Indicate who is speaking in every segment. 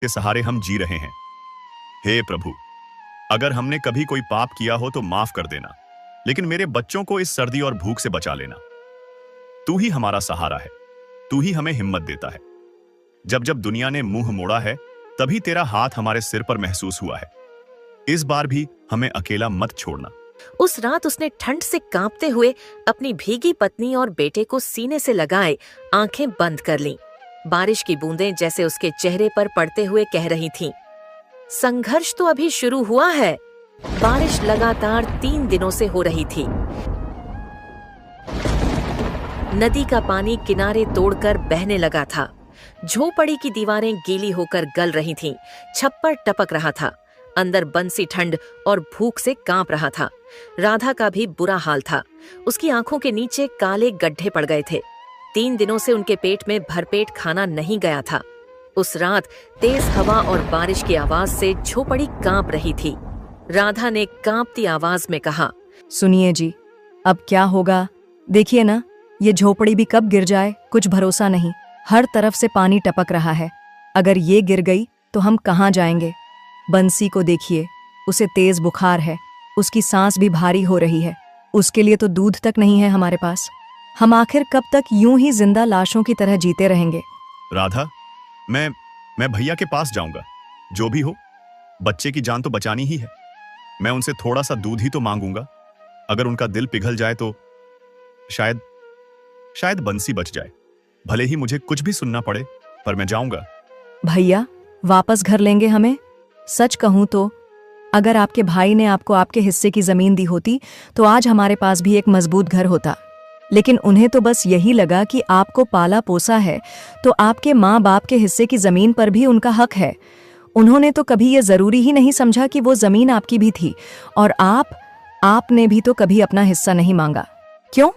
Speaker 1: के सहारे हम जी रहे हैं। हे प्रभु, अगर हमने कभी कोई पाप किया हो तो माफ कर देना, लेकिन मेरे बच्चों को इस सर्दी और भूख से बचा लेना। तू ही हमारा सहारा है, तू ही हमें हिम्मत देता है। जब जब दुनिया ने मुंह मोड़ा है, तभी तेरा हाथ हमारे सिर पर महसूस हुआ है। इस बार भी हमें अकेला मत छोड़ना।
Speaker 2: उस रात उसने ठंड से कांपते हुए अपनी भीगी पत्नी और बेटे को सीने से लगाए आंखें बंद कर लीं। बारिश की बूंदें जैसे उसके चेहरे पर पड़ते हुए कह रही थीं, संघर्ष तो अभी शुरू हुआ है। बारिश लगातार 3 दिनों से हो रही थी। नदी का पानी किनारे तोड़कर बहने लगा था। झोपड़ी की दीवारें गीली होकर गल रही थीं। छप्पर टपक रहा था। अंदर बंसी ठंड और भूख से कांप रहा था। राधा का भी बुरा हाल था। उसकी आंखों के नीचे काले गड्ढे पड़ गए थे। 3 दिनों से उनके पेट में भरपेट खाना नहीं गया था। उस रात तेज हवा और बारिश की आवाज से झोपड़ी कांप रही थी। राधा ने कांपती आवाज में कहा,
Speaker 3: सुनिए जी, अब क्या होगा? देखिए ना, ये झोपड़ी भी कब गिर जाए कुछ भरोसा नहीं। हर तरफ से पानी टपक रहा है। अगर ये गिर गई तो हम कहाँ जाएंगे? बंसी को देखिए, उसे तेज बुखार है। उसकी सांस भी भारी हो रही है। उसके लिए तो दूध तक नहीं है हमारे पास। हम आखिर कब तक यूं ही जिंदा लाशों की तरह जीते रहेंगे?
Speaker 1: राधा, मैं भैया के पास जाऊंगा। जो भी हो, बच्चे की जान तो बचानी ही है। मैं उनसे थोड़ा सा दूध ही तो मांगूंगा। अगर उनका दिल पिघल जाए तो शायद बंसी बच जाए। भले ही मुझे कुछ भी सुनना पड़े, पर मैं जाऊंगा।
Speaker 3: भैया वापस घर लेंगे हमें? सच कहूं तो अगर आपके भाई ने आपको आपके हिस्से की जमीन दी होती तो आज हमारे पास भी एक मजबूत घर होता। लेकिन उन्हें तो बस यही लगा कि आपको पाला पोसा है तो आपके माँ बाप के हिस्से की जमीन पर भी उनका हक है। उन्होंने तो कभी ये जरूरी ही नहीं समझा कि वो जमीन आपकी भी थी। और आपने भी तो कभी अपना हिस्सा नहीं मांगा। क्यों?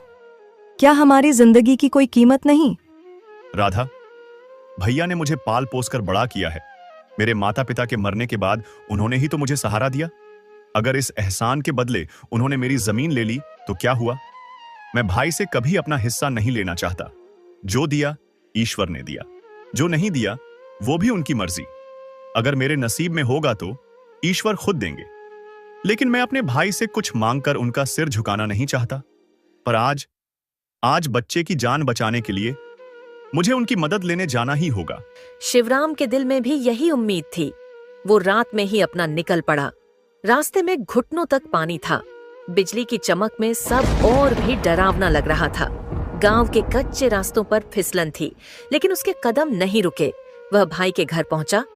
Speaker 3: क्या हमारी जिंदगी की कोई कीमत नहीं?
Speaker 1: राधा, भैया ने मुझे पाल पोस कर बड़ा किया है। मेरे माता पिता के मरने के बाद उन्होंने ही तो मुझे सहारा दिया। अगर इस एहसान के बदले उन्होंने मेरी जमीन ले ली तो क्या हुआ? मैं भाई से कभी अपना हिस्सा नहीं लेना चाहता। जो दिया ईश्वर ने दिया, जो नहीं दिया वो भी उनकी मर्जी। अगर मेरे नसीब में होगा तो ईश्वर खुद देंगे। लेकिन मैं अपने भाई से कुछ मांगकर उनका सिर झुकाना नहीं चाहता। पर आज बच्चे की जान बचाने के लिए मुझे उनकी मदद लेने जाना ही होगा।
Speaker 2: शिवराम के दिल में भी यही उम्मीद थी। वो रात में ही अपना निकल पड़ा। रास्ते में घुटनों तक पानी था। बिजली की चमक में सब और भी डरावना लग रहा था। गांव के कच्चे रास्तों पर फिसलन थी, लेकिन उसके कदम नहीं रुके। वह भाई के घर पहुंचा